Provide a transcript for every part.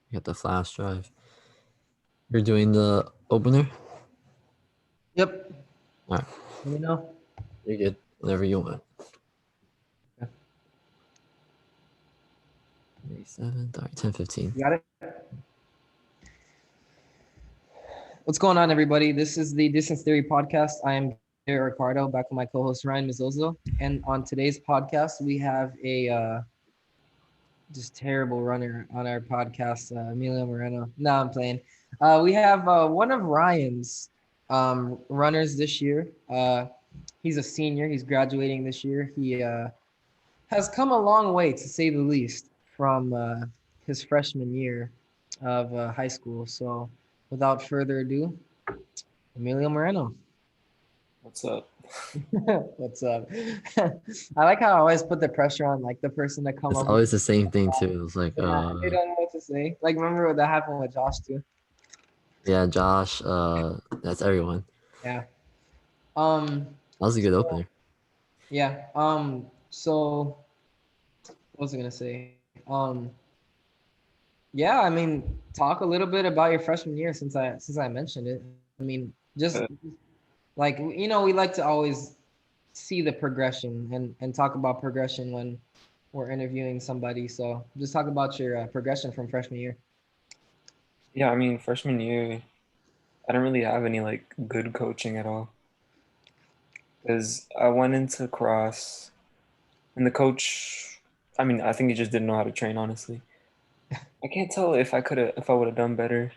You got the flash drive. You're doing the opener? Yep. All right. Let me know. You're good. Whenever you want. Okay. May 7th. All right, 10:15. You got it? What's going on, everybody? This is the Distance Theory podcast. I am Garrett Ricardo, back with my co-host Ryan Mizzozo. And on today's podcast, we have a just terrible runner on our podcast, Emilio Moreno. No, I'm playing. We have one of Ryan's runners this year. He's a senior. He's graduating this year. He has come a long way, to say the least, from his freshman year of high school. So, without further ado, Emilio Moreno. What's up? What's up? I like how I always put the pressure on like the person to come It's up with. always the same thing too. It's like, Yeah, they don't know what to say. Like remember what that happened with Josh too. yeah, Josh. That's everyone. Yeah. Um. That was a good So, opener. yeah. So what was I gonna say? Yeah. I mean, talk a little bit about your freshman year since I mentioned it. I mean, just Uh, like we like to always see the progression and talk about progression when we're interviewing somebody. So just talk about your progression from freshman year. yeah, I mean, freshman year, I didn't really have any like good coaching at all because I went into cross and the coach, I mean, I think he just didn't know how to train, honestly. I can't tell if I would have done better,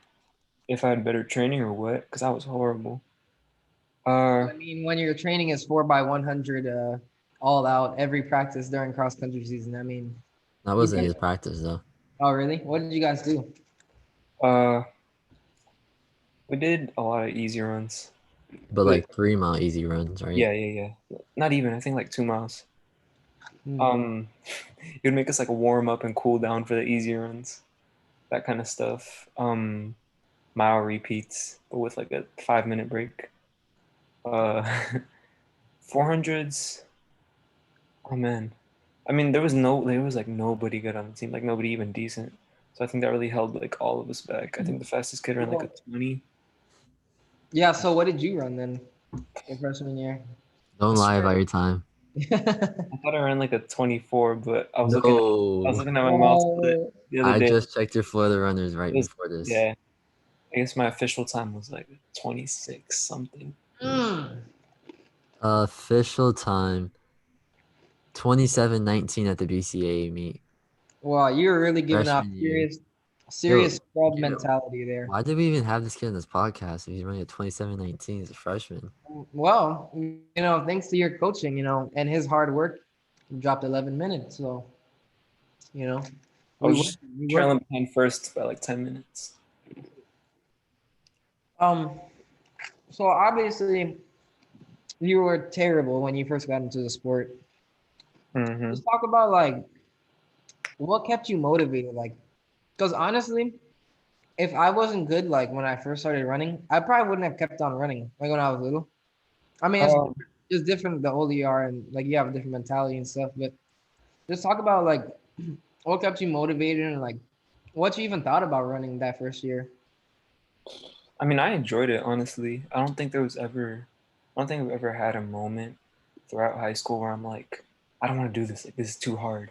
if I had better training or what, because I was horrible. Uh, I mean, when your training is 4x100, all out every practice during cross country season. I mean, That you wasn't can. his practice though. Oh, really? What did you guys do? uh, we did a lot of easy runs, But but like 3 mile easy runs, right? yeah. Not even, I think like 2 miles. Hmm. Um, it would make us like warm up and cool down for the easy runs, that kind of stuff. Mile repeats, but with like a 5 minute break. Uh, 400s. Oh man, I mean there was like nobody good on the team, like nobody even decent. So I think that really held like all of us back. I think the fastest kid ran like a Well, 20. yeah. So what did you run then your freshman year? Don't I lie about swear, your time. I thought I ran like a 24, but I was No, looking at my mile split No. the other I day. just checked your Florida runners right It was before this. yeah. I guess my official time was like 26 something. Mm. Official time 27:19 at the BCA meet Wow, you were really giving off freshman year. serious, Yo, serious scrub give it. mentality there. Why did we even have this kid on this podcast if he's running at 27:19 as a freshman? Well, thanks to your coaching, and his hard work, you dropped 11 minutes. So, you know, I we was worked. just We worked. trailing behind first by like 10 minutes. Um, so obviously you were terrible when you first got into the sport. Mm-hmm. Let's talk about like what kept you motivated. Like, because honestly, if I wasn't good, like when I first started running, I probably wouldn't have kept on running like when I was little. I mean, Um, it's different the older you are, and like you have a different mentality and stuff. But just talk about like what kept you motivated and like what you even thought about running that first year. I mean, I enjoyed it, honestly. I don't think I've ever had a moment throughout high school where I'm like, I don't want to do this. Like, this is too hard.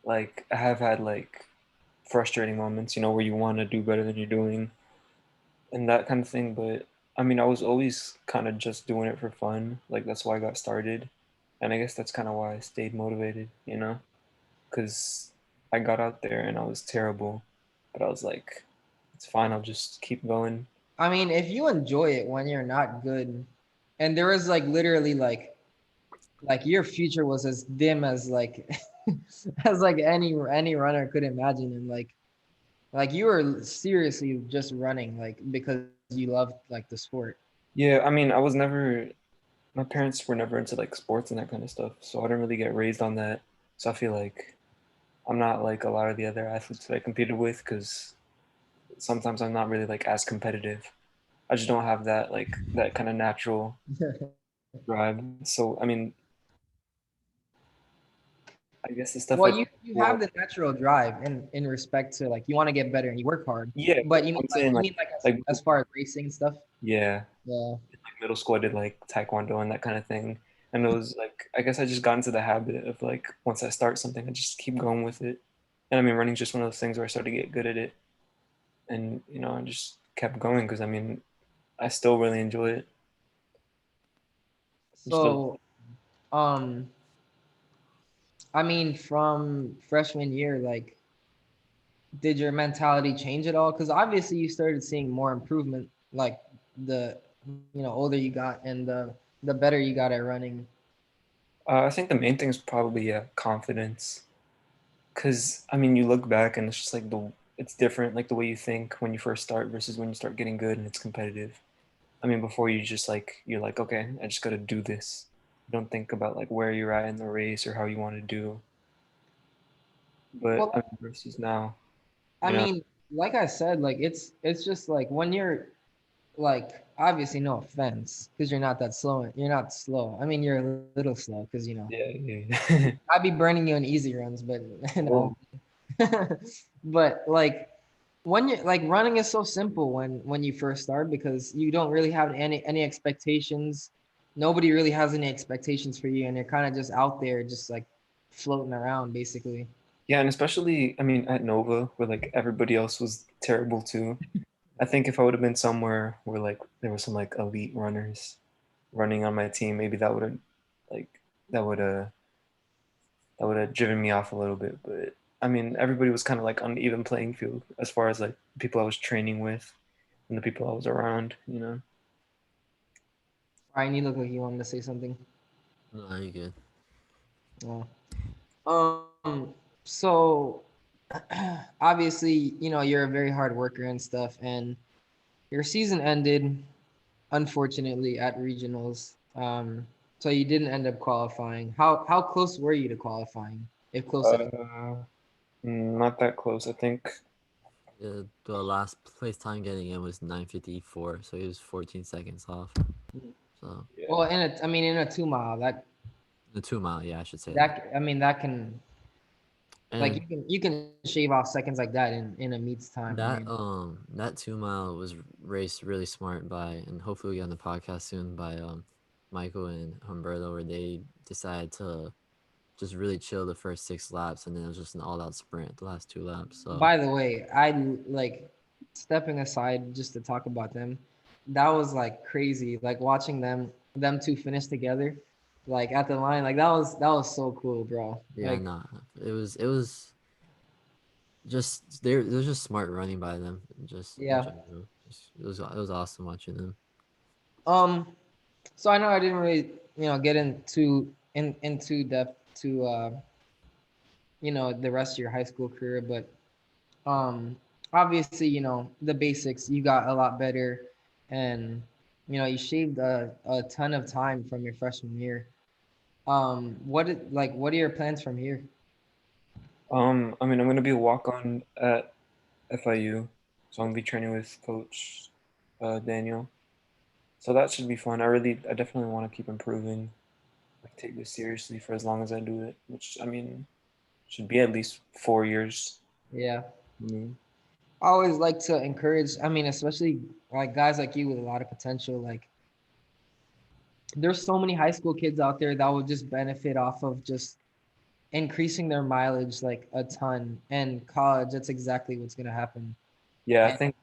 Like, I have had like frustrating moments, where you want to do better than you're doing and that kind of thing. But I mean, I was always kind of just doing it for fun. Like, that's why I got started. And I guess that's kind of why I stayed motivated. Because I got out there and I was terrible. But I was like, it's fine. I'll just keep going. I mean, if you enjoy it when you're not good, and there was like literally like your future was as dim as like as like any runner could imagine, and like you were seriously just running like because you loved like the sport. Yeah, I mean, my parents were never into like sports and that kind of stuff, so I didn't really get raised on that. So I feel like I'm not like a lot of the other athletes that I competed with because sometimes I'm not really like as competitive. I just don't have that kind of natural drive. So I mean, I guess the stuff Well, like you well, have the natural drive in respect to like you want to get better and you work hard. yeah, But I'm saying you like mean like like as far as racing and stuff? yeah, Yeah. like middle school I did like taekwondo and that kind of thing. And it was like I guess I just got into the habit of like once I start something, I just keep going with it. And I mean, running's just one of those things where I started to get good at it, and I just kept going because I mean, I still really enjoy it. I'm still So, um, I mean, from freshman year, like, did your mentality change at all? Because obviously you started seeing more improvement, like the older you got and the better you got at running. I think the main thing is probably confidence. Cause I mean, you look back and it's just like it's different, like the way you think when you first start versus when you start getting good and it's competitive. I mean, before you just like you're like, okay, I just got to do this. You don't think about like where you're at in the race or how you want to do. But I Well, mean, versus now, I you know, mean, like I said, like it's just like when you're like obviously no offense because you're not that slow. You're not slow. I mean, you're a little slow because yeah, yeah. I'd be burning you in easy runs, but no. Whoa, But like when you like running is so simple when you first start because you don't really have any expectations. Nobody really has any expectations for you, and you're kind of just out there, just like floating around, basically. yeah, and especially I mean at Nova where like everybody else was terrible too. I think if I would have been somewhere where like there were some like elite runners running on my team, maybe that would have like that would have that would have driven me off a little bit. But I mean, everybody was kind of like on an even playing field as far as like people I was training with and the people I was around. Ryan, you look like you wanted to say something. No, you good. Yeah. So obviously, you're a very hard worker and stuff, and your season ended unfortunately at regionals. So you didn't end up qualifying. How close were you to qualifying? If close at all. Uh, Not that close. I think. The last place time getting in was 9:54, so he was 14 seconds off. So Well, Yeah. I mean, in a 2 mile, the 2 mile, yeah, I should say that. that I mean, that can like And you can shave off seconds like that in a meet's time. I mean, that 2 mile was raced really smart by, and hopefully we get on the podcast soon by Michael and Humberto, where they decided to just really chill the first 6 laps, and then it was just an all-out sprint the last 2 laps. So by the way, I like stepping aside just to talk about them. That was like crazy. Like watching them two finish together, like at the line. Like that was so cool, bro. yeah, Like nah, it was just there. It was just smart running by them, just in yeah. general. It was awesome watching them. Um. So I know I didn't really get into depth to the rest of your high school career, but um obviously the basics you got a lot better, and you shaved a ton of time from your freshman year. What are your plans from here? I mean, I'm gonna be a walk-on at FIU, so I'm gonna be training with Coach Daniel. So that should be fun. I definitely want to keep improving. Like take this seriously for as long as I do it, which I mean should be at least 4 years. Yeah, Mm. I always like to encourage, I mean, especially like guys like you with a lot of potential. Like there's so many high school kids out there that would just benefit off of just increasing their mileage like a ton, and college, that's exactly what's going to happen. Yeah, I And think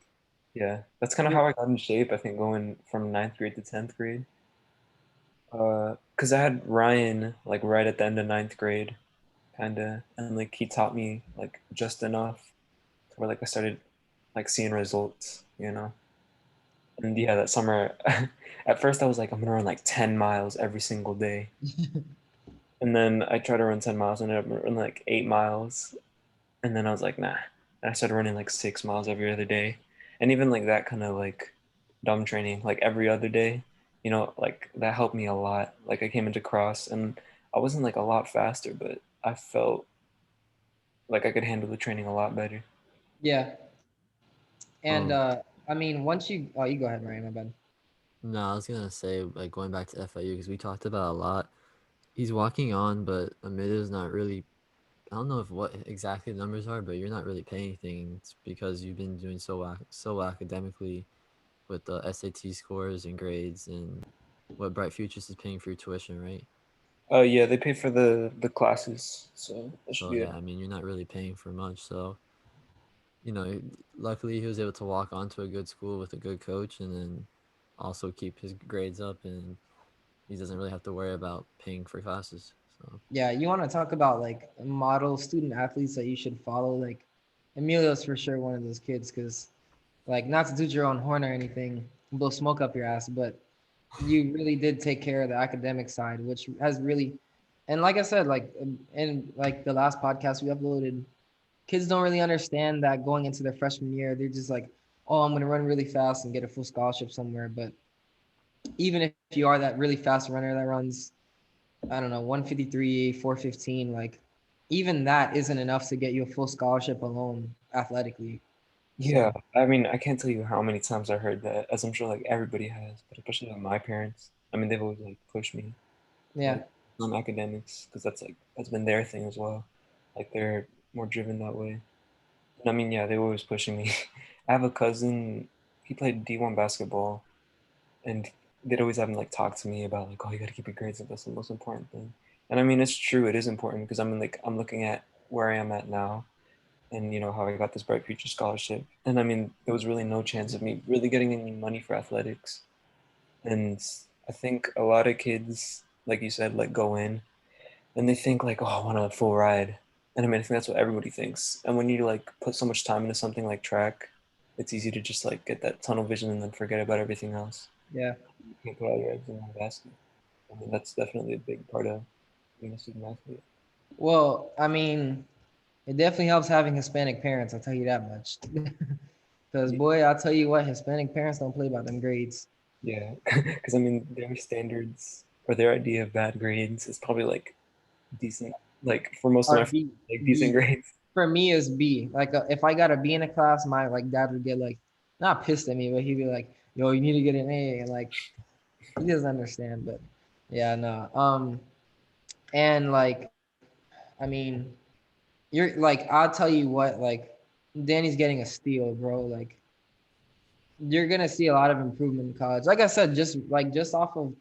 yeah, that's kind of you're how I got in shape. I think going from ninth grade to 10th grade. Cause I had Ryan like right at the end of ninth grade, kind of, and like he taught me like just enough to where like I started like seeing results. And yeah, that summer, at first I was like, I'm gonna run like 10 miles every single day. And then I tried to run 10 miles and I ended up running like 8 miles. And then I was like, nah. And I started running like 6 miles every other day. And even like that kind of like dumb training, like every other day, like that helped me a lot. Like I came into cross and I wasn't like a lot faster, but I felt like I could handle the training a lot better. yeah. And Um, I mean, once you go ahead, Ryan, my bad. no, I was gonna say like going back to FIU because we talked about a lot. He's walking on, but Emilio's not really. I don't know if what exactly the numbers are, but you're not really paying anything. It's because you've been doing so academically with the SAT scores and grades, and what Bright Futures is paying for your tuition, right? Yeah, they pay for the classes, so that should So be yeah, it. I mean, you're not really paying for much. So you know, luckily he was able to walk onto a good school with a good coach, and then also keep his grades up, and he doesn't really have to worry about paying for classes. So Yeah, you want to talk about like model student athletes that you should follow? Like Emilio's for sure one of those kids because, like, not to toot your own horn or anything, blow smoke up your ass, but you really did take care of the academic side, which has really, and like I said, like in like the last podcast we uploaded, kids don't really understand that going into their freshman year, they're just like, oh, I'm gonna run really fast and get a full scholarship somewhere. But even if you are that really fast runner that runs, I don't know, 153, 415, like even that isn't enough to get you a full scholarship alone athletically. Yeah, So I mean, I can't tell you how many times I heard that, as I'm sure like everybody has, but especially like my parents. I mean, they've always like pushed me to yeah, like on academics because that's been their thing as well. Like they're more driven that way. And I mean, yeah, they were always pushing me. I have a cousin, he played D1 basketball, and they'd always have him like talk to me about like, oh, you got to keep your grades up. That's the most important thing. And I mean, it's true, it is important because I'm looking at where I am at now, and you know how I got this Bright Future scholarship. And I mean, there was really no chance of me really getting any money for athletics. And I think a lot of kids, like you said, like go in and they think like, oh, I want a full ride. And I mean, I think that's what everybody thinks. And when you like put so much time into something like track, it's easy to just like get that tunnel vision and then forget about everything else. yeah. You can't put all your eggs in one basket. I mean, that's definitely a big part of being a student athlete. Well, I mean, it definitely helps having Hispanic parents. I'll tell you that much. Because boy, I'll tell you what, Hispanic parents don't play about them grades. Yeah, because I mean, their standards or their idea of bad grades is probably like decent, like for most of my Or friends, B, like decent B. grades. For me is B. Like if I got a B in a class, my like dad would get like not pissed at me, but he'd be like, "Yo, you need to get an A," and like he doesn't understand. But yeah, no. And like I mean, you're like I'll tell you what, like Danny's getting a steal, bro. Like you're gonna see a lot of improvement in college. Like I said, just off of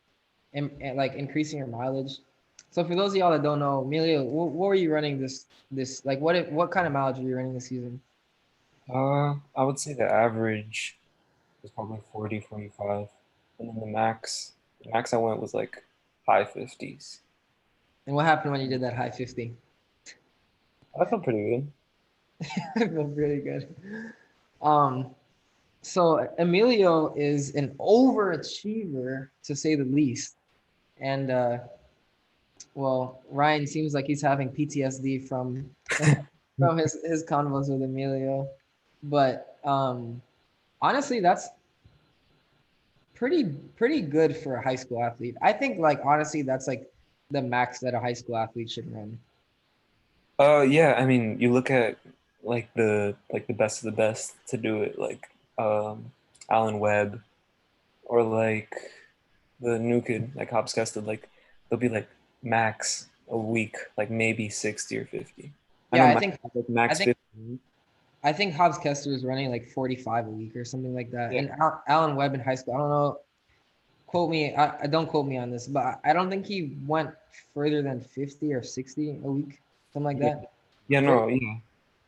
like increasing your mileage. So for those of y'all that don't know, Emilio, what were you running this like what kind of mileage were you running this season? I would say the average was probably 40, 45, and then the max I went was like high 50s. And what happened when you did that high 50? I felt pretty good. I feel really good. Um, so Emilio is an overachiever to say the least. And well, Ryan seems like he's having PTSD from from his convos with Emilio. But honestly, that's pretty good for a high school athlete. I think like honestly, that's like the max that a high school athlete should run. Yeah, I mean, you look at like the best of the best to do it, like Alan Webb or like the new kid, like Hopscasted, like they'll be like max a week, like maybe 60 or 50. I Yeah, know I my think like I max think 50. I think Hobbs Kester is running like 45 a week or something like that. Yeah, And Alan Webb in high school, I don't know, quote me, I don't quote me on this, but I don't think he went further than 50 or 60 a week, something like yeah, that. yeah, Very, no, yeah,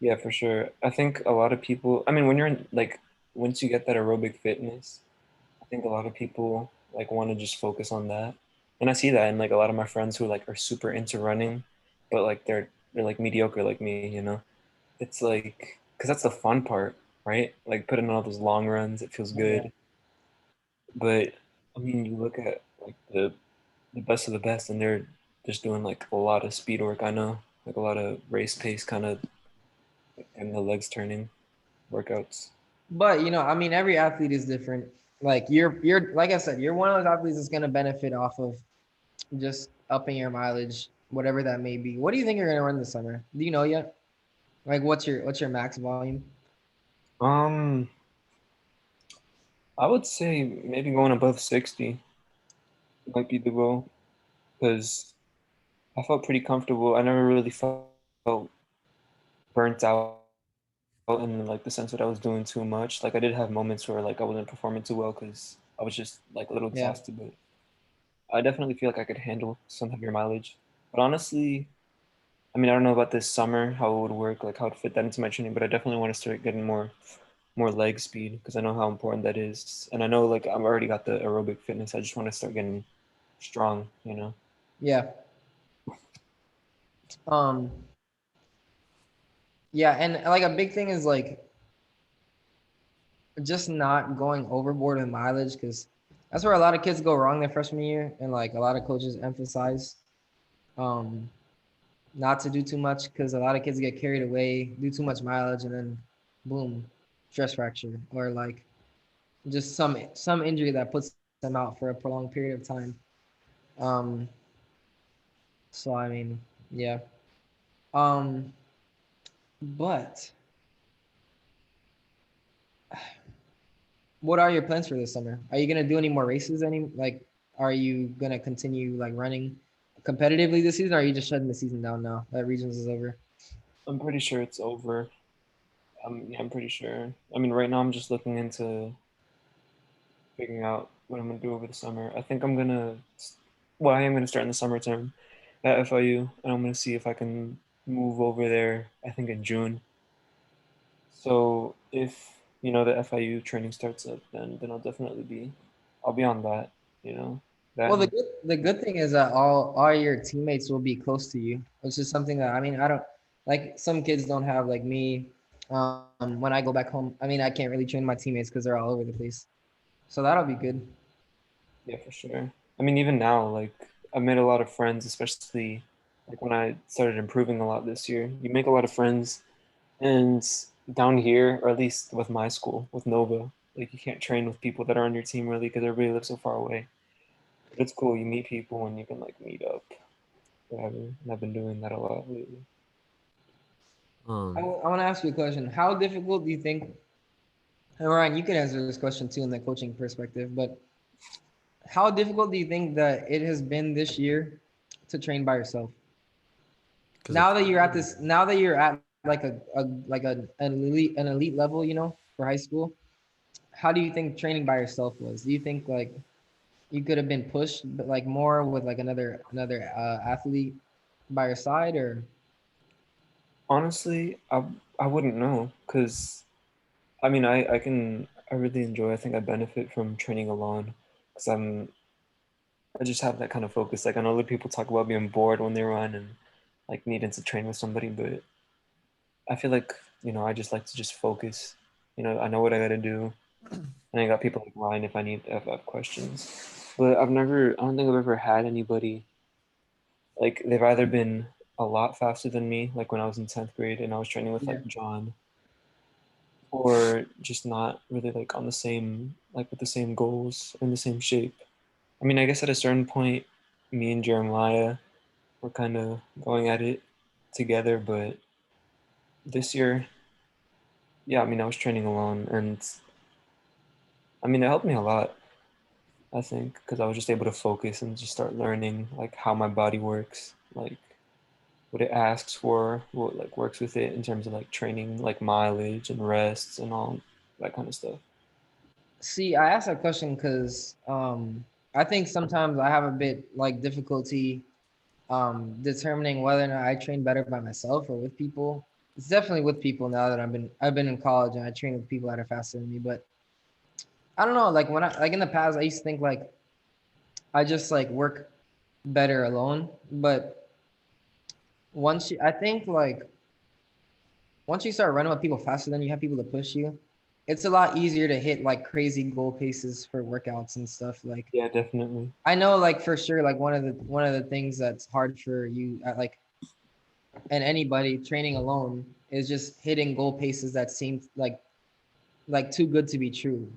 yeah, for sure. I think a lot of people, I mean, when you're in like once you get that aerobic fitness, I think a lot of people like want to just focus on that. And I see that in like a lot of my friends who like are super into running, but like they're like mediocre like me, you know. It's like because that's the fun part, right? Like putting in all those long runs, it feels yeah. good. But I mean, you look at like the best of the best, and they're just doing like a lot of speed work. I know, like a lot of race pace kind of, and the legs turning workouts. But you know, I mean, every athlete is different. Like you're like I said, you're one of those athletes that's gonna benefit off of just upping your mileage, whatever that may be. What do you think you're gonna run this summer? Do you know yet? Like what's your max volume? Um, I would say maybe going above 60 might be the goal because I felt pretty comfortable. I never really felt felt burnt out in like the sense that I was doing too much. Like I did have moments where like I wasn't performing too well because I was just like a little Yeah. exhausted, but I definitely feel like I could handle some heavier mileage. But honestly, I mean, I don't know about this summer how it would work, like how to fit that into my training, but I definitely want to start getting more leg speed because I know how important that is, and I know like I've already got the aerobic fitness. I just want to start getting strong, you know. Yeah. Um. Yeah, and like a big thing is like just not going overboard with mileage because that's where a lot of kids go wrong their freshman year, and like a lot of coaches emphasize um not to do too much because a lot of kids get carried away, do too much mileage, and then boom, stress fracture or like just some injury that puts them out for a prolonged period of time. Um, so I mean, yeah. Um, but what are your plans for this summer? Are you gonna do any more races? Are you gonna continue like running competitively this season? Or are you just shutting the season down now that regions is over? I'm pretty sure it's over. Yeah, I'm pretty sure. I mean, right now I'm just looking into figuring out what I'm gonna do over the summer. I think I'm gonna, well, I am gonna start in the summer term at FIU, and I'm gonna see if I can move over there. I think in June. So if the FIU training starts up, then I'll be on that. You know that. Well, the And good thing is that all your teammates will be close to you, which is something that I mean I don't like. Some kids don't have like me. When I go back home, I mean I can't really train my teammates because they're all over the place. So that'll be good. yeah, for sure. I mean, even now, like I made a lot of friends, especially like when I started improving a lot this year. You make a lot of friends, and down here, or at least with my school, with Nova, like you can't train with people that are on your team really because everybody lives so far away. But it's cool. You meet people and you can like meet up, whatever. And I've been doing that a lot lately. I Um, want to ask you a question. How difficult do you think? And Ryan, you can answer this question too in the coaching perspective, but how difficult do you think that it has been this year to train by yourself? because of Now that you're at like an elite level, for high school, how do you think training by yourself was? Do you think like you could have been pushed but like more with like another athlete by your side or Honestly, I wouldn't know because I mean I really enjoy. I think I benefit from training alone because I just have that kind of focus. Like I know other people talk about being bored when they run and like needing to train with somebody, but I feel like I just like to just focus. I know what I got to do, and I got people like Ryan if I have questions. But I don't think I've ever had anybody like they've either been a lot faster than me, like when I was in 10th grade and I was training with yeah. like John, or just not really like on the same like with the same goals or in the same shape. I mean, I guess at a certain point, me and Jeremiah were kind of going at it together, but this year, yeah, I mean, I was training alone, and I mean, it helped me a lot, I think, because I was just able to focus and just start learning like how my body works, like what it asks for, what like works with it in terms of like training, like mileage and rests and all that kind of stuff. See, I asked that question because I think sometimes I have a bit like difficulty determining whether or not I train better by myself or with people. It's definitely with people now that I've been in college and I train with people that are faster than me. But I don't know, like when I like in the past I used to think like I just like work better alone. But I think like once you start running with people faster than you have people to push you, it's a lot easier to hit like crazy goal paces for workouts and stuff. Like Yeah, definitely. I know like for sure like one of the things that's hard for you like and anybody training alone is just hitting goal paces that seem like too good to be true.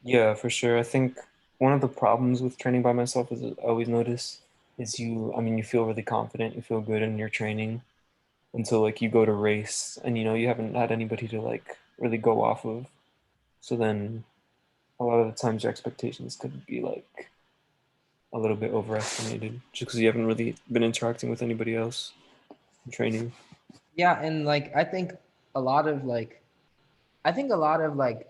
Yeah, for sure. I think one of the problems with training by myself is I always notice is I mean, you feel really confident, you feel good in your training until like you go to race and you haven't had anybody to like really go off of. So then a lot of the times your expectations could be like a little bit overestimated just because you haven't really been interacting with anybody else. training. Yeah, and like a lot of like I think a lot of like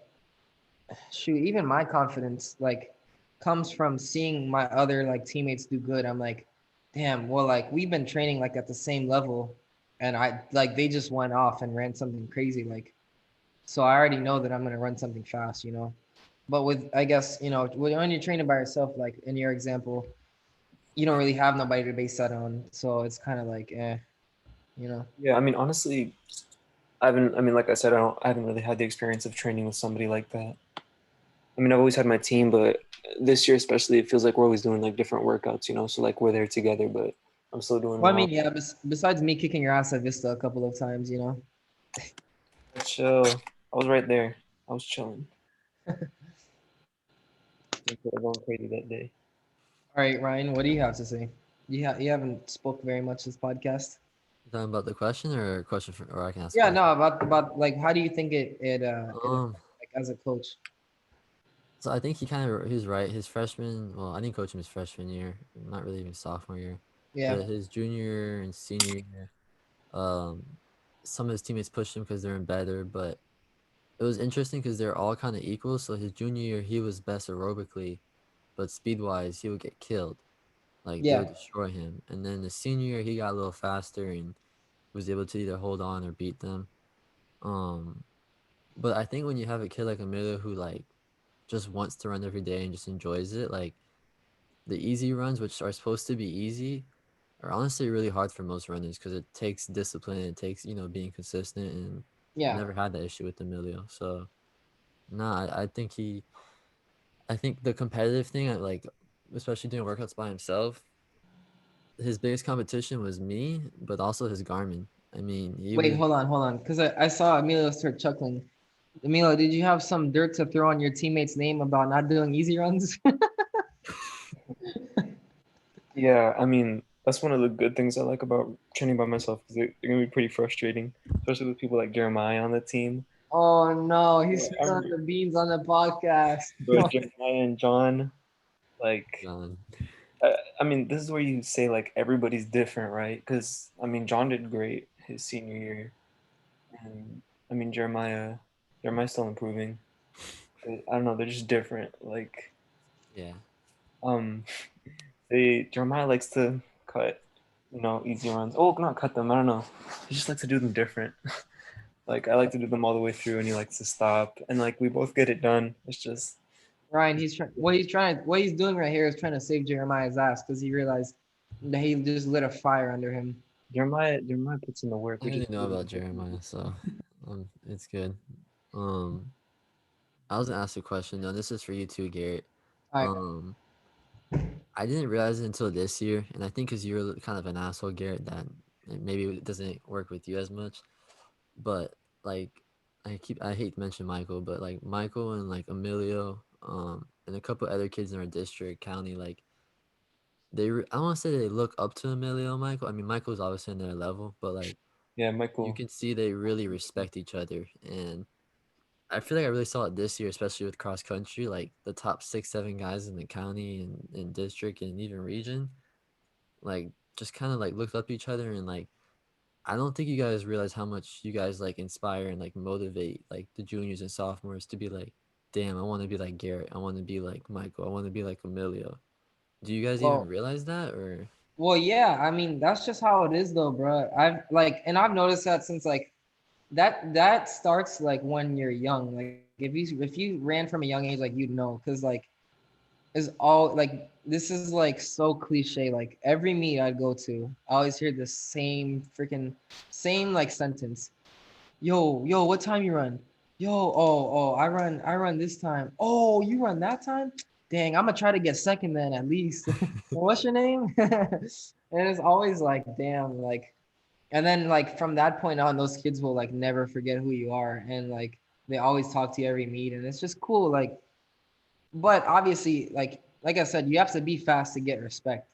shoot, even my confidence like comes from seeing my other like teammates do good. I'm like, damn, well like we've been training like at the same level and I like they just went off and ran something crazy like so I already know that I'm gonna run something fast, you know. But with I guess, you know, when you're training by yourself, like in your example, you don't really have nobody to base that on. So it's kind of like you know. Yeah, I mean, honestly, I haven't. I mean, like I said, I haven't really had the experience of training with somebody like that. I mean, I've always had my team, but this year especially, it feels like we're always doing like different workouts, you know. So like we're there together, but I'm still doing Well, I my own. mean, yeah, besides me kicking your ass at Vista a couple of times, you know. Chill. I was right there. I was chilling. Things were going crazy that day. All right, Ryan, what do you have to say? You haven't spoke very much this podcast. You talking about the question or a question for, or I can ask a Yeah, question? no, about like how do you think it Um, like as a coach? so I think he's right. His freshman, well, I didn't coach him his freshman year, not really even sophomore year, Yeah, but his junior and senior year, um, some of his teammates pushed him because they're in better, but it was interesting because they're all kind of equal. So his junior year, he was best aerobically, but speed wise, he would get killed. Like they yeah, would destroy him. And then the senior year, he got a little faster and was able to either hold on or beat them. Um, but I think when you have a kid like Emilio who like just wants to run every day and just enjoys it, like the easy runs, which are supposed to be easy, are honestly really hard for most runners because it takes discipline. It takes being consistent, and I yeah. never had that issue with Emilio. So nah, I think the competitive thing, like especially doing workouts by himself, his biggest competition was me, but also his Garmin. I mean, he Wait, was hold on, because I saw Emilio start chuckling. Emilio, did you have some dirt to throw on your teammate's name about not doing easy runs? Yeah, I mean, that's one of the good things I like about training by myself because they're gonna be pretty frustrating, especially with people like Jeremiah on the team. Oh no, he's Yeah, I spilling remember, the beans on the podcast. bro, Jeremiah and John. Like, John. I mean, this is where you say like everybody's different, right? Because I mean, John did great his senior year, and I mean Jeremiah's still improving. But I don't know, they're just different. Like, Yeah. um, they Jeremiah likes to cut, easy runs. Oh, not cut them. I don't know. He just likes to do them different. Like I like to do them all the way through, and he likes to stop. And like we both get it done. It's just Ryan, what he's doing right here is trying to save Jeremiah's ass because he realized that he just lit a fire under him. Jeremiah puts in the work. I We just already know about Jeremiah, so it's good. Um, I was gonna ask a question though. This is for you too, Garrett. All right. Um, I didn't realize it until this year, and I think because you're kind of an asshole, Garrett, that maybe it doesn't work with you as much. But like, I hate to mention Michael, but like Michael and like Emilio, and a couple other kids in our district, county, like I don't want to say they look up to Emilio and Michael. I mean, Michael's obviously in their level, but like yeah, you Michael. can see they really respect each other, and I feel like I really saw it this year, especially with cross country. Like the top 6, 7 guys in the county and district and even region, like just kind of like looked up to each other, and like I don't think you guys realize how much you guys like inspire and like motivate like the juniors and sophomores to be like, damn, I want to be like Garrett. I want to be like Michael. I want to be like Emilio. Do you guys even Well, realize that or? yeah. I mean, that's just how it is, though, bro. I've noticed that since like that starts like when you're young. Like if you ran from a young age, like you'd know, because like is all like this is like so cliche. Like every meet I'd go to, I always hear the same freaking same like sentence. Yo, what time you run? Yo, oh, I run this time. Oh, you run that time? Dang, I'm gonna try to get second then at least. What's your name? And it's always like, damn, like, and then like from that point on, those kids will like never forget who you are, and like they always talk to you every meet, and it's just cool. Like, but obviously, like I said, you have to be fast to get respect,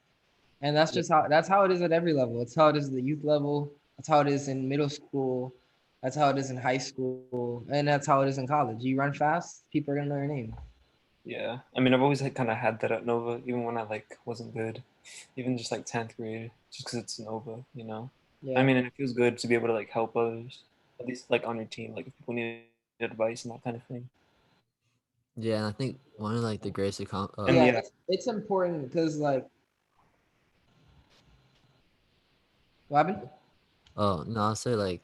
and Yeah, that's how it is at every level. It's how it is at the youth level. That's how it is in middle school. That's how it is in high school, and that's how it is in college. You run fast, people are gonna know your name. yeah. I mean, I've always like, kind of had that at Nova, even when I like wasn't good, even just like 10th grade, just because it's Nova. Yeah. I mean, and it feels good to be able to like help others, at least like on your team, like if people need advice and that kind of thing. Yeah, and I think one of like the greatest And Yeah, yeah, it's important because like what happened? oh no, I'll say like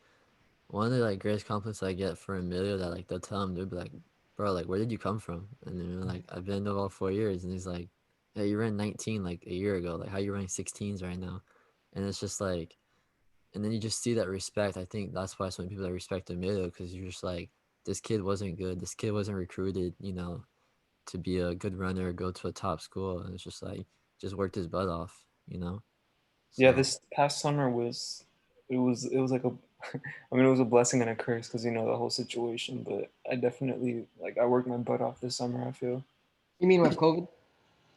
one of the like greatest compliments I get for Emilio that like they'll tell him they'll be like, bro, like where did you come from? And then they're like, I've been there all 4 years, and he's like, hey, you ran 19 like a year ago, like how you running 16s right now? And it's just like, and then you just see that respect. I think that's why so many people that respect Emilio because you're just like, this kid wasn't good, this kid wasn't recruited, to be a good runner or go to a top school, and it's just like just worked his butt off, yeah, So this past summer was it was like a I mean it was a blessing and a curse because you know the whole situation, but I definitely like I worked my butt off this summer, I feel. You mean with COVID?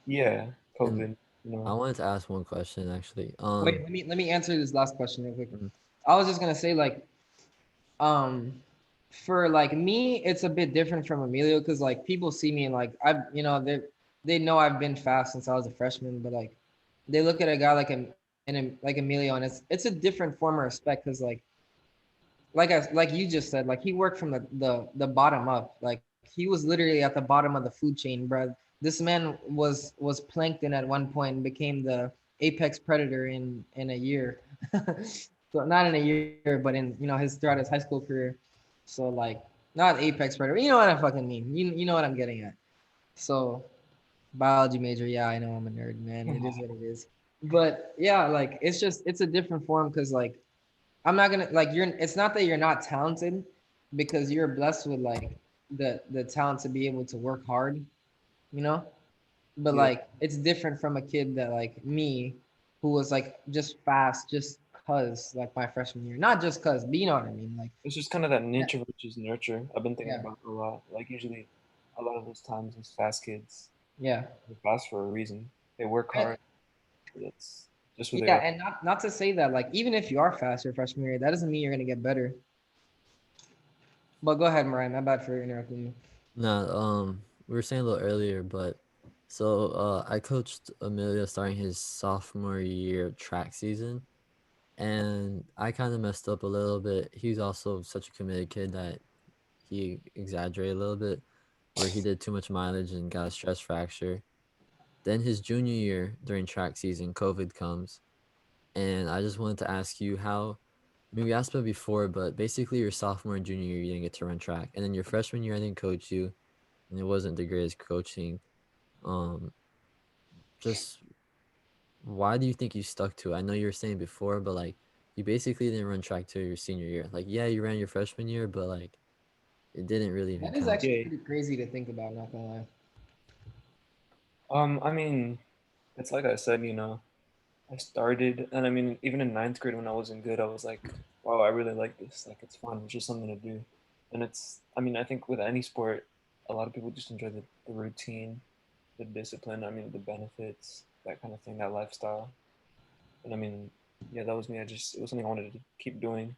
Yeah, and COVID, you I know. wanted to ask one question actually. Wait, let me answer this last question real quick. Mhm. I was just gonna say like um for like me it's a bit different from Emilio because like people see me and like I've they know I've been fast since I was a freshman, but like they look at a guy like Emilio and it's a different form of respect because like you just said, like he worked from the bottom up. Like he was literally at the bottom of the food chain, bro. This man was plankton at one point and became the apex predator in a year. So not in a year, but in his throughout his high school career. So like not apex predator. You know what I fucking mean. You know what I'm getting at. So biology major, yeah, I know I'm a nerd, man. It is what it is. But yeah, like it's a different form because like I'm not gonna like you're. It's not that you're not talented, because you're blessed with like the talent to be able to work hard, you know. But Yeah. like it's different from a kid that like me, who was like just fast, just cause like my freshman year, not just cause, but you know what I mean. Like It's just kind of that yeah, nature versus nurture. I've been thinking yeah, about it a lot. Like usually, a lot of those times, those fast kids, yeah. they're fast for a reason. They work hard. That's just who they Yeah, are. and not to say that like even if you are fast your freshman year, that doesn't mean you're gonna get better. But go ahead, Mariah. My bad for interrupting you. No, we were saying a little earlier, but so I coached Emilio starting his sophomore year of track season, and I kind of messed up a little bit. He's also such a committed kid that he exaggerated a little bit, where he did too much mileage and got a stress fracture. Then his junior year during track season, COVID comes, and I just wanted to ask you how. I mean, we asked about it before, but basically your sophomore and junior year, you didn't get to run track, and then your freshman year, I didn't coach you, and it wasn't the greatest coaching. Um, just why do you think you stuck to it? I know you were saying before, but like you basically didn't run track till your senior year. Like, yeah, you ran your freshman year, but like it didn't really even That is count. actually Yeah. pretty crazy to think about. Not gonna lie. I mean, it's like I said, you know, I started, and I mean, even in ninth grade when I wasn't good, I was like, wow, I really like this. Like, it's fun. It's just something to do. And it's, I mean, I think with any sport, a lot of people just enjoy the routine, the discipline, I mean, the benefits, that kind of thing, that lifestyle. And I mean, yeah, that was me. It was something I wanted to keep doing.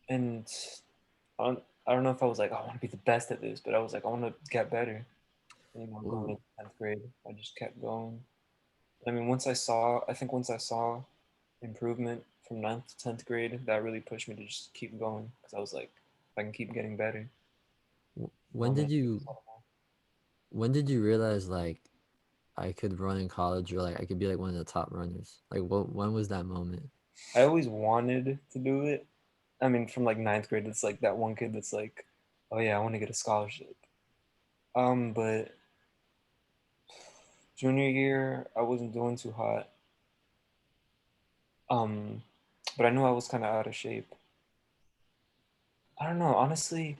And I don't know if I was like, oh, I want to be the best at this, but I was like, I want to get better. And, you know, going Ooh, into 10th grade, I just kept going. I mean, I think once I saw improvement from ninth to 10th grade, that really pushed me to just keep going because I was like, if I can keep getting better, when I'm did gonna do you this all more. when did you realize like I could run in college or like I could be like one of the top runners? Like what when was that moment? I always wanted to do it. I mean, from like ninth grade, it's like that one kid that's like, oh yeah, I want to get a scholarship. But junior year, I wasn't doing too hot. Um, but I knew I was kind of out of shape. I don't know, honestly.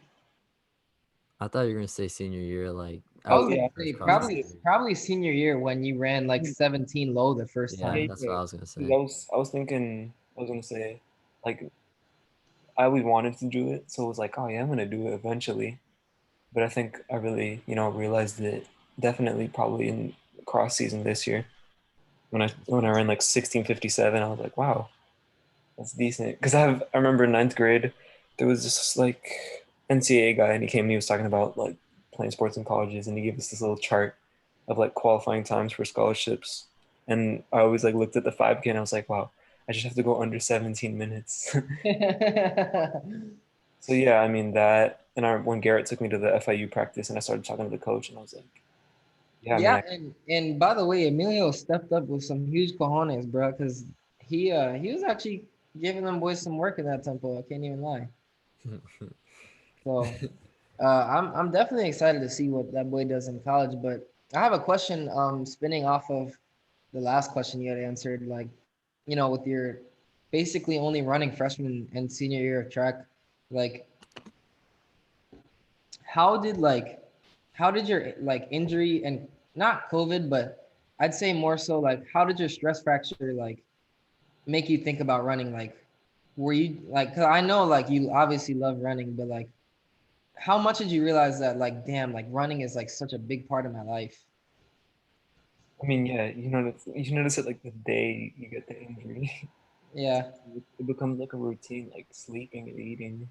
I thought you were gonna say senior year, like I was Oh after gonna yeah, the say first cross honestly, country. probably senior year when you ran like 17 low the first Yeah, yeah, time. that's yeah. what I was gonna 'Cause say. I was thinking, I was gonna say, like, I always wanted to do it, so it was like, oh yeah, I'm gonna do it eventually. But I think I really, you know, realized it definitely probably in cross season this year when I ran like 16:57, I was like, wow, that's decent. Because I remember in ninth grade, there was this like NCAA guy, and he came and he was talking about like playing sports in colleges, and he gave us this little chart of like qualifying times for scholarships. And I always like looked at the 5K and I was like, wow, I just have to go under 17 minutes. So yeah, I mean that, and when Garrett took me to the FIU practice, and I started talking to the coach, and I was like, yeah, I mean, Yeah, and by the way, Emilio stepped up with some huge cojones, bro, because he was actually giving them boys some work in that tempo. I can't even lie. So I'm definitely excited to see what that boy does in college. But I have a question, spinning off of the last question you had answered, like, with your basically only running freshman and senior year of track, like, how did like, how did your like injury and not COVID, but I'd say more so like, how did your stress fracture like make you think about running? Like, were you like, cause I know like you obviously love running, but like, how much did you realize that like, damn, like running is like such a big part of my life? I mean, yeah, you notice it like the day you get the injury. Yeah, It becomes like a routine, like sleeping and eating.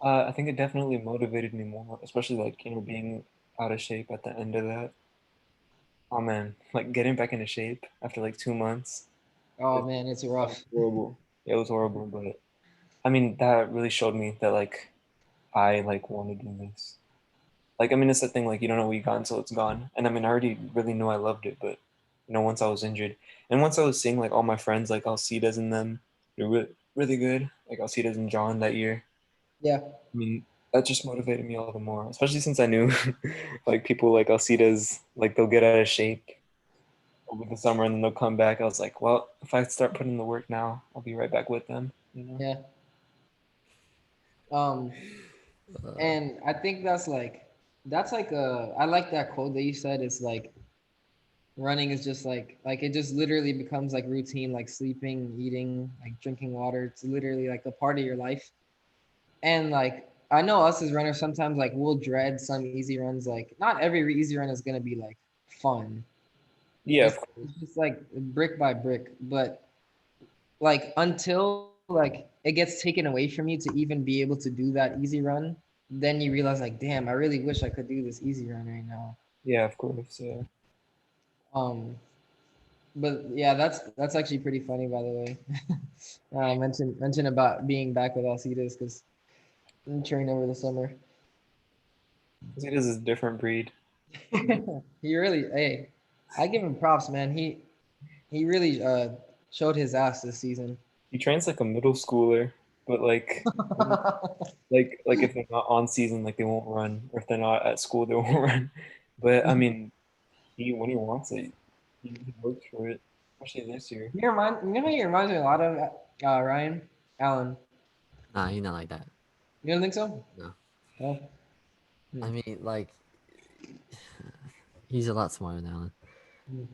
I think it definitely motivated me more, especially like being out of shape at the end of that. Oh man, like getting back into shape after like 2 months. oh It, man, it's that was rough. horrible. Yeah, it was horrible, but I mean that really showed me that like I like want to do this. Like I mean it's the thing, like you don't know what you got until it's gone. And I mean I already really knew I loved it, but once I was injured and once I was seeing like all my friends like Alcides and them, they're really good. Like Alcides and John that year. Yeah, I mean, that just motivated me all the more, especially since I knew like people like Alcides, like they'll get out of shape over the summer and then they'll come back. I was like, well, if I start putting in the work now, I'll be right back with them. yeah. Um, Uh, and I think that's like I like that quote that you said. It's like running is just like it just literally becomes like routine, like sleeping, eating, like drinking water. It's literally like a part of your life. And like I know us as runners sometimes like we'll dread some easy runs. Like not every easy run is gonna be like fun. Yeah, It's of course. it's just like brick by brick. But like until like it gets taken away from you to even be able to do that easy run, then you realize like, damn, I really wish I could do this easy run right now. Yeah, of course. Yeah. Um, but yeah, that's actually pretty funny by the way. Mention about being back with Alcides because I'm trained over the summer. It is a different breed. He really, hey, I give him props, man. He really showed his ass this season. He trains like a middle schooler, but like if they're not on season, like they won't run, or if they're not at school, they won't run. But I mean, he when he wants it, he works for it, especially this year. He reminds me a lot of Ryan Allen. nah, he's not like that. You don't think so? No. Oh. Hmm. I mean, like, he's a lot smarter than Alan. Hmm.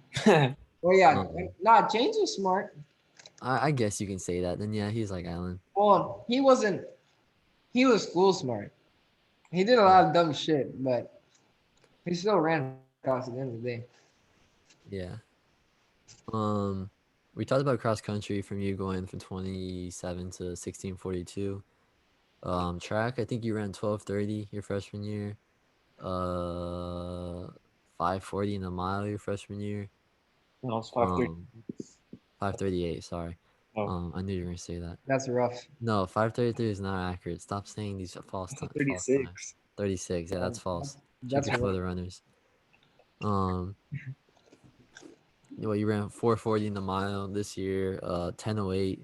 Well, yeah, Um, nah, James was smart. I guess you can say that. Then yeah, he's like Alan. Well, he wasn't. He was school smart. He did a Yeah. lot of dumb shit, but he still ran fast at the end of the day. Yeah. Um, we talked about cross country from you going from 27 to 16:42. Track, I think you ran 12:30 your freshman year. Uh, 5:40 in a mile your freshman year. And I was 5:30. Um, 5:38. Sorry. Oh, I knew you were gonna say that. That's rough. No, 5:33 is not accurate. Stop saying these false times. 36. 36. Yeah, that's false. Check That's your rough. photo runners. Um, you ran 4:40 in the mile this year. 10:08.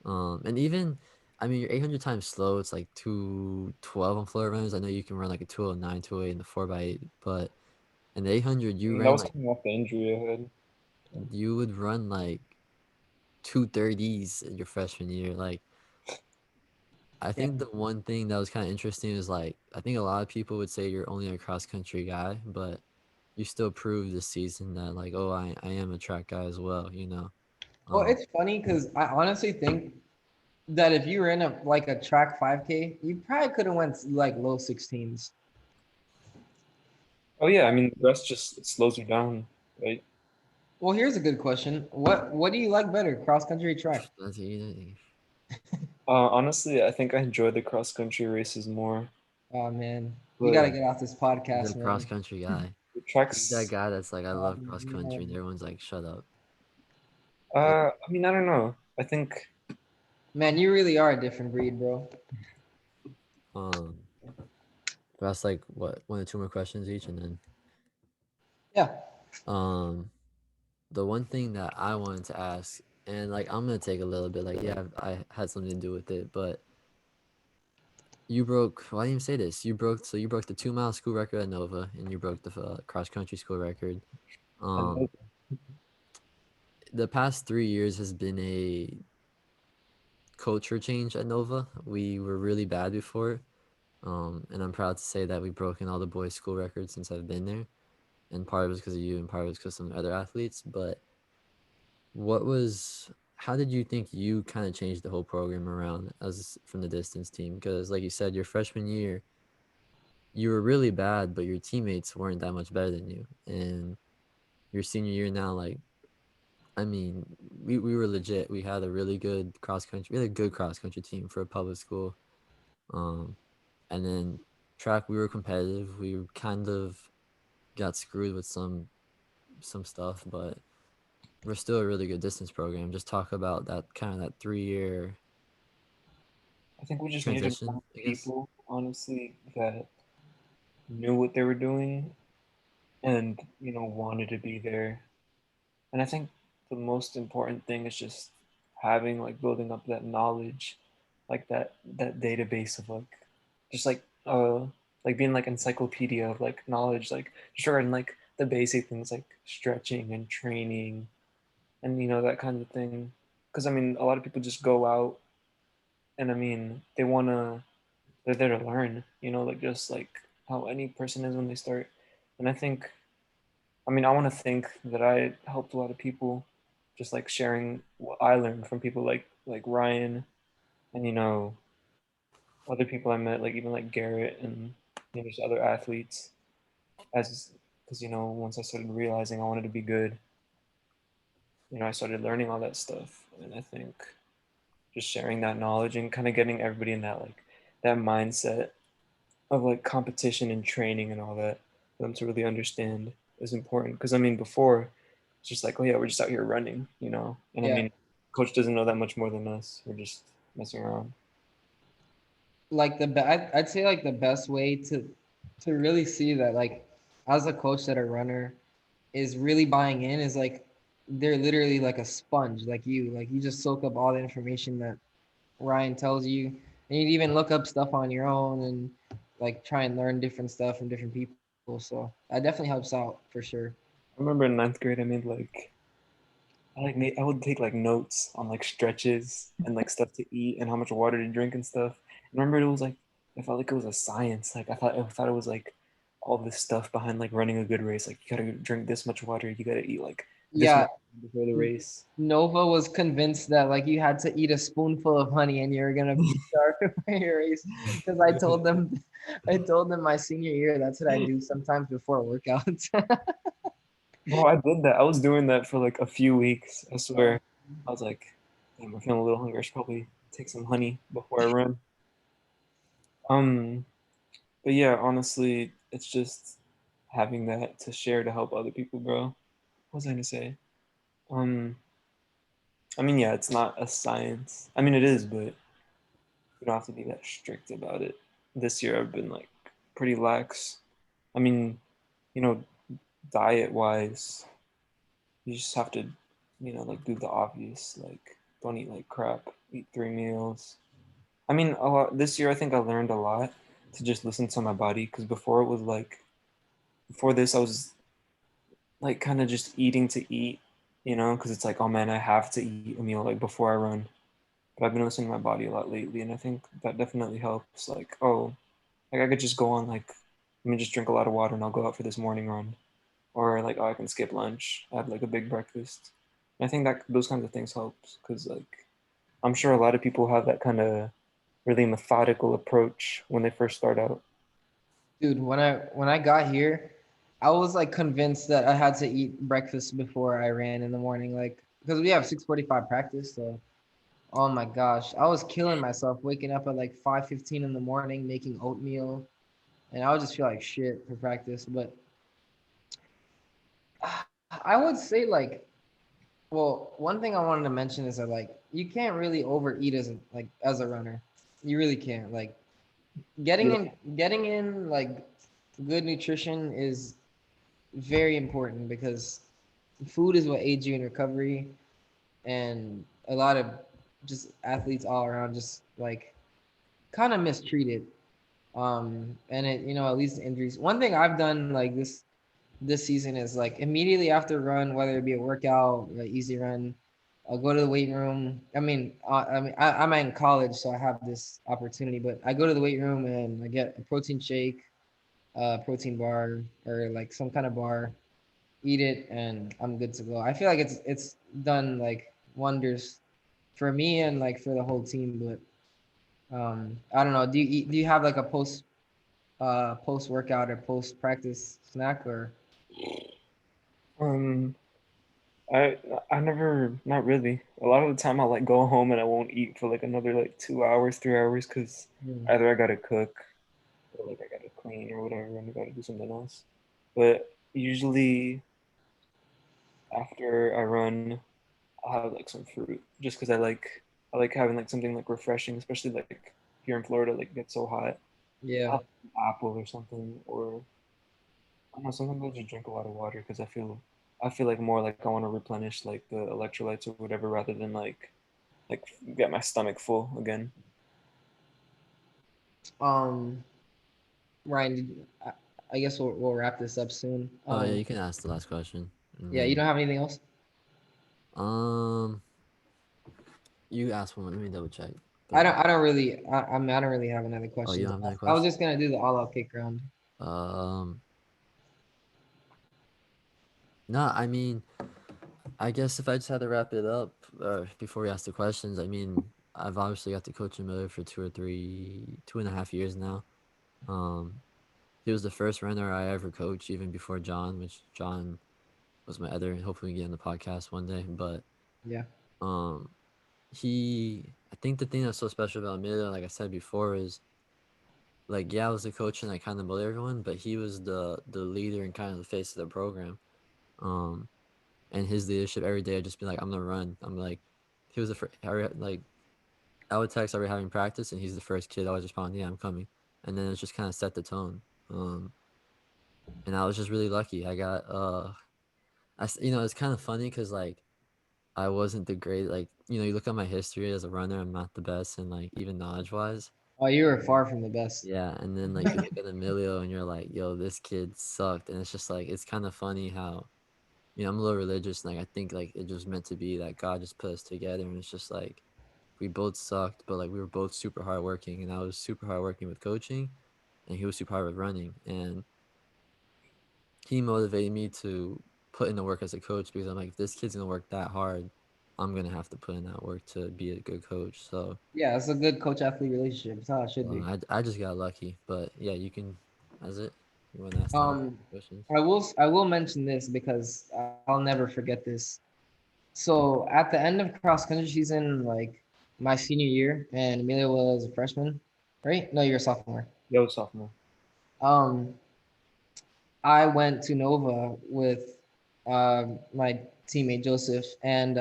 And even, I mean, your 800 times slow. It's like 2:12 on floor runners. I know you can run like a 2:09, 2:08 in the 4x8, but in the 800 you And that ran was like coming off the injury I had. you would run like 2:30s in your freshman year. Like I Yeah. think the one thing that was kind of interesting is like I think a lot of people would say you're only a cross country guy, but you still proved this season that like oh I am a track guy as well. Well, Um it's funny because I honestly think that if you ran a track 5K, you probably could have went like low 16s. Oh yeah, I mean the rest just slows you down, right? Well, here's a good question. What do you like better, cross country or track? that's you. Honestly, I think I enjoy the cross country races more, Oh man, we got to but get off this He's a podcast, cross man. country guy. the He's that tracks. guy that's like I love cross country and Man. everyone's like shut up. But I mean I don't know. I think Man, you really are a different breed, bro. Um, that's like what, one or two more questions each, and then Yeah. um, the one thing that I wanted to ask, and like I'm gonna take a little bit, like yeah, I had something to do with it, but you broke. Why didn't you say this? You broke. So you broke the 2 mile school record at Nova, and you broke the cross country school record. I know. Um, the past 3 years has been a culture change at Nova. We were really bad before, and I'm proud to say that we've broken all the boys' school records since I've been there. And part of it was because of you, and part of it was because of some other athletes. But what was, how did you think you kind of changed the whole program around as from the distance team? Because like you said, your freshman year, you were really bad, but your teammates weren't that much better than you. And your senior year now, like, I mean, we were legit. We had a really good cross country, really good cross country team for a public school. Um, and then track, we were competitive. We kind of got screwed with some stuff, but we're still a really good distance program. Just talk about that kind of that 3 year I think we just needed transition, more I guess. people, honestly, that knew what they were doing and wanted to be there. And I think the most important thing is just having like building up that knowledge, like that database of just like being like encyclopedia of like knowledge, like just regarding like the basic things like stretching and training and that kind of thing. Because I mean, a lot of people just go out and I mean they're there to learn, like just like how any person is when they start. And I think, I mean, I want to think that I helped a lot of people, just like sharing what I learned from people like Ryan and other people I met, like even like Garrett and just other athletes. As because once I started realizing I wanted to be good, I started learning all that stuff, and I think just sharing that knowledge and kind of getting everybody in that mindset of like competition and training and all that for them to really understand is important. Because I mean, before it's just like, oh yeah, we're just out here running, and I Yeah. mean, coach doesn't know that much more than us. We're just messing around. Like I'd say like the best way to really see that like as a coach that a runner is really buying in is like they're literally like a sponge, like you just soak up all the information that Ryan tells you, and you'd even look up stuff on your own and like try and learn different stuff from different people. So that definitely helps out for sure. I remember in ninth grade, I made like I would take like notes on like stretches and like stuff to eat and how much water to drink and stuff. I remember it was like I felt like it was a science. Like I thought it was like all this stuff behind like running a good race. Like you gotta drink this much water, you gotta eat like this Yeah, much before the race. Nova was convinced that like you had to eat a spoonful of honey and you're gonna be sharp for your race. Because I told them my senior year that's what I do sometimes before workouts. Bro, I did that. I was doing that for like a few weeks. I swear. I was like, damn, I'm feeling a little hungry. I should probably take some honey before I run. Um, but yeah, honestly, it's just having that to share to help other people, bro. What was I gonna say? Um, I mean, yeah, it's not a science. I mean, it is, but you don't have to be that strict about it. This year, I've been like pretty lax. I mean, you know, diet wise, you just have to, like do the obvious, like don't eat like crap, eat 3 meals. I mean, a lot this year. I think I learned a lot to just listen to my body because before it was like before this, I was like kind of just eating to eat, because it's like, oh man, I have to eat a meal like before I run. But I've been listening to my body a lot lately, and I think that definitely helps. Like, oh, like I could just go on like, let me just drink a lot of water and I'll go out for this morning run, or like, oh, I can skip lunch, I have like a big breakfast. And I think that those kinds of things helps because like I'm sure a lot of people have that kind of really methodical approach when they first start out. Dude, when I got here, I was like convinced that I had to eat breakfast before I ran in the morning, like because we have 6:45 practice. So, oh my gosh, I was killing myself waking up at like 5:15 in the morning making oatmeal, and I would just feel like shit for practice. But I would say like, well, one thing I wanted to mention is that like you can't really overeat as as a runner. You really can't. Like Yeah. getting in like good nutrition is very important because food is what aids you in recovery, and a lot of just athletes all around just like kind of mistreated. And it it leads to injuries. One thing I've done like this season is like immediately after a run, whether it be a workout, like easy run, I'll go to the weight room. I'm in college, so I have this opportunity. But I go to the weight room and I get a protein shake, protein bar, or like some kind of bar. Eat it, and I'm good to go. I feel like it's done like wonders for me and like for the whole team. But I don't know. Do you have like a post workout or post practice snack or? Um, I I never, not really. A lot of the time I like go home and I won't eat for like another like 2 hours, 3 hours, because Hmm. either I gotta cook or like I gotta clean or whatever, and I gotta do something else. But usually after I run, I'll have like some fruit, just because I like having like something like refreshing, especially like here in Florida, like it gets so hot. I'll Yeah. have an apple or something, or I don't know. Sometimes I just drink a lot of water because I feel like more like I want to replenish like the electrolytes or whatever rather than like get my stomach full again. Um, Ryan, I guess we'll wrap this up soon. Oh yeah, you can ask the last question, and Yeah, you then don't have anything else? um, you ask one. Let me double check. I But don't. I don't really. I don't really have another oh, you question don't to have another ask. I was question? just gonna do the all-out kick round. Um, no, I mean, I guess if I just had to wrap it up before we ask the questions, I mean, I've obviously got to coach Emilio for 2.5 years now. Um, he was the first runner I ever coached, even before John, which John was my other, and hopefully we can get on the podcast one day. But Yeah. um, I think the thing that's so special about Emilio, like I said before, is like yeah, I was the coach and I kind of molded everyone, but he was the leader and kind of the face of the program. Um, and his leadership every day, I'd just be like, I'm gonna run. I'm like, he was the first. Like I would text every having practice, and he's the first kid. I always respond, yeah, I'm coming, and then it's just kind of set the tone. And I was just really lucky. I got it's kind of funny because like I wasn't the great like you look at my history as a runner, I'm not the best, and like even knowledge wise. Oh, you were far from the best. Yeah, and then like you look at Emilio and you're like, yo, this kid sucked, and it's just like it's kind of funny how I'm a little religious, and like I think like it was meant to be that God just put us together, and it's just like we both sucked, but like we were both super hardworking, and I was super hardworking with coaching, and he was super hard with running, and he motivated me to put in the work as a coach because I'm like, if this kid's gonna work that hard, I'm gonna have to put in that work to be a good coach. So Yeah, it's a good coach-athlete relationship. It's how it should be. I just got lucky, but yeah, you can. That's it. You want to ask the Um, questions? I will mention this because I'll never forget this. So at the end of cross country season, like my senior year, and Emilio was a freshman, right? No, you're a sophomore. Yo, sophomore. Um, I went to Nova with my teammate Joseph, and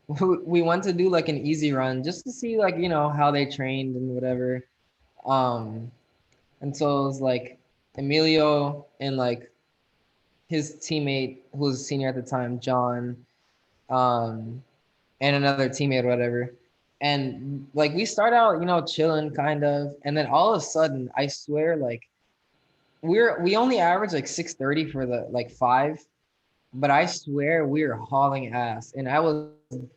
we went to do like an easy run just to see like how they trained and whatever. Um, and so it was like Emilio and like his teammate who was a senior at the time, John, um, and another teammate or whatever. And like we start out, chilling kind of, and then all of a sudden, I swear, like we only average like 6:30 for the like five, but I swear we were hauling ass, and I was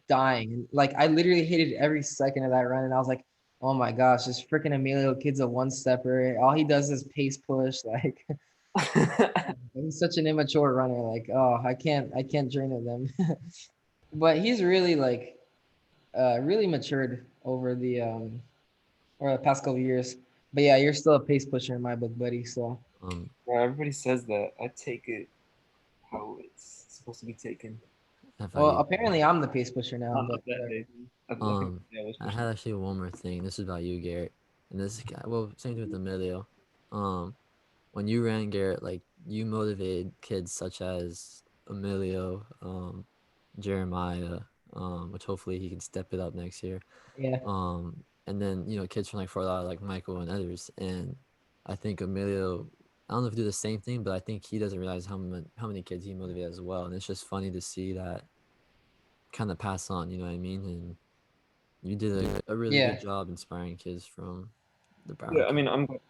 dying. And like I literally hated every second of that run, and I was like, oh my gosh, this freaking Emilio kid's a one stepper. All he does is pace push. Like he's such an immature runner. Like oh, I can't train with him. But he's really like really matured over the past couple years. But yeah, you're still a pace pusher in my book, buddy. So Um, Yeah, everybody says that. I take it how it's supposed to be taken. if I well, you. apparently I'm the pace pusher now, Not, but not that whatever. day. I think Um, yeah, I was I pushing. had actually one more thing. This is about you, Garrett, and this is well, same thing with Emilio. Um, when you ran, Garrett, like you motivated kids such as Emilio, Jeremiah, which hopefully he can step it up next year. Yeah. And then kids from like Fort Lauderdale, like Michael and others. And I think Emilio, I don't know if he do the same thing, but I think he doesn't realize how many kids he motivated as well. And it's just funny to see that kind of pass on. You know what I mean? And you did a really Yeah. good job inspiring kids from the Broward Yeah, I mean, community.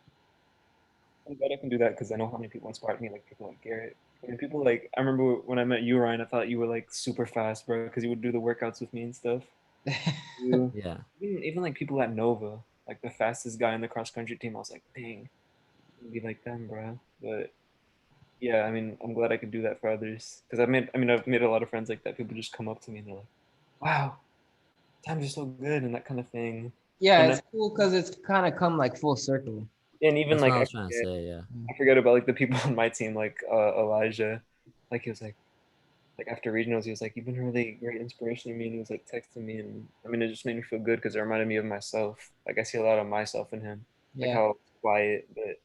I'm glad I can do that because I know how many people inspired me, like people like Garrett. I mean, people like I remember when I met you, Ryan. I thought you were like super fast, bro, because you would do the workouts with me and stuff. You, Yeah, even like people at Nova, like the fastest guy in the cross country team. I was like, dang, I'd be like them, bro. But yeah, I mean, I'm glad I could do that for others because I've made a lot of friends like that. People just come up to me and they're like, wow, times are so good and that kind of thing. Yeah, And it's cool because it's kind of come like full circle. even that's what like I was trying to say. Yeah, I forget about like the people on my team, like Elijah. Like he was like after regionals, he was like, "You've been a really great inspiration to me," and he was like texting me, and I mean, it just made me feel good because it reminded me of myself. Like I see a lot of myself in him, like Yeah. how quiet, but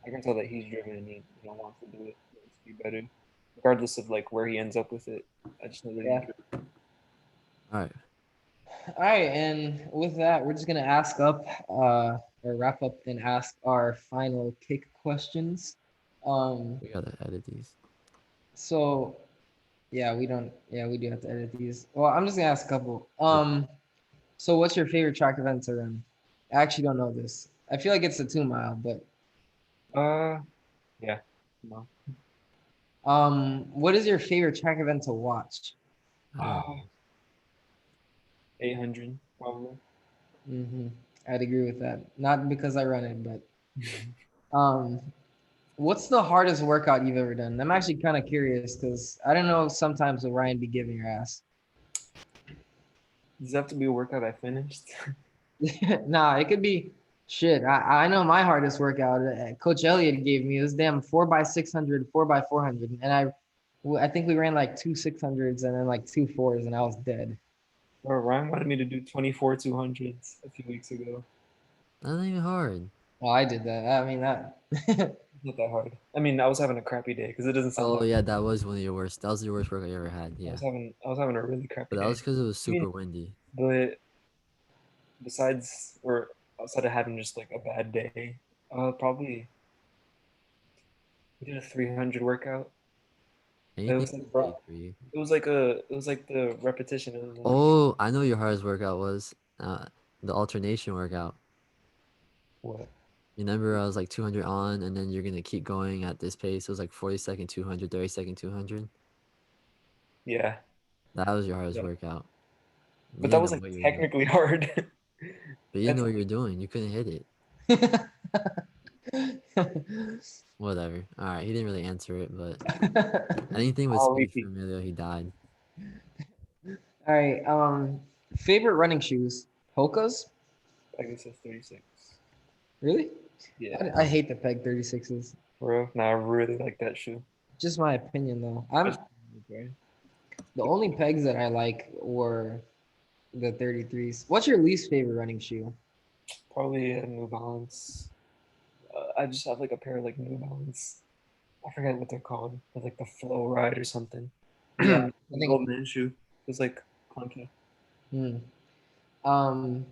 I can tell that he's driven and he wants to do it, wants to be better, regardless of like where he ends up with it. I just know that he's Yeah. driven. all right, All right, and with that, we're just gonna ask up, or wrap up and ask our final kick questions. Um, we gotta edit these. so yeah, we don't, yeah, we do have to edit these. Well, I'm just gonna ask a couple. Yeah. So what's your favorite track event to run? I actually don't know this. I feel like it's the 2 mile, but Uh, yeah, no. what is your favorite track event to watch? I don't Uh, 800 probably. Mm-hmm. I'd agree with that. Not because I run it, but um, what's the hardest workout you've ever done? I'm actually kind of curious because I don't know. Sometimes will Ryan be giving your ass? Does it have to be a workout I finished? Nah, it could be shit. I know my hardest workout. Coach Elliott gave me it was damn 4x600, 4x400, and I think we ran like 2 600s and then like 2 4s, and I was dead. Bro, Ryan wanted me to do 24 200s a few weeks ago. know. Not even hard. Well, I did that. I mean that. Not that hard. I mean, I was having a crappy day because it doesn't sound Oh that. yeah, that was one of your worst. That was your worst workout you ever had. Yeah, I was having a really crappy but that was day. because it was I mean, super windy. but besides or outside of having just like a bad day, probably we did a 300 workout. It Anything was like is easy for you. it was like the repetition. It was like Oh, I know your hardest workout was the alternation workout. what? You remember I was like 200 on, and then you're gonna keep going at this pace. It was like 40-second 200, 30-second 200. Yeah, That was your hardest yeah. workout. You But that didn't know wasn't what you were doing, technically hard. but you didn't know That's what you were doing. You couldn't hit it. Whatever. All right, he didn't really answer it, but anything with I'll speed for repeat. Emilio, he died. All right. Favorite running shoes? Hoka's? I guess that's 36. Really? Yeah, I hate the Peg 36s. bro. Nah, I really like that shoe. Just my opinion though. I I'm just, okay. the only pegs that I like were the 33s. What's your least favorite running shoe? Probably a New Balance. I just have like a pair of like New Balance. I forget what they're called. They're like the Flow Ride or something. Yeah, I The think. old man shoe. It's like clunky. Hmm. Um,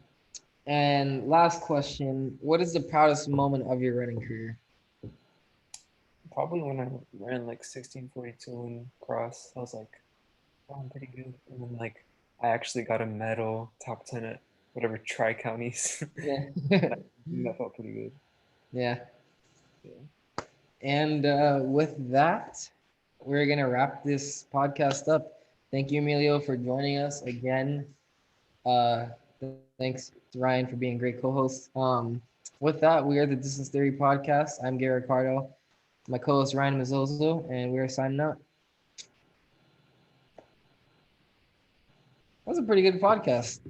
and last question: what is the proudest moment of your running career? Probably when I ran like 16:42 in cross. I was like, oh, I'm pretty good. And then like I actually got a medal, top 10 at whatever tri counties. Yeah. That felt pretty good. Yeah. Yeah. And with that, we're gonna wrap this podcast up. Thank you, Emilio, for joining us again. Uh, thanks to Ryan for being a great co-host. With that, we are the Distance Theory Podcast. I'm Garrett Ricardo, my co-host Ryan Mazzozo, and we are signing out. That was a pretty good podcast.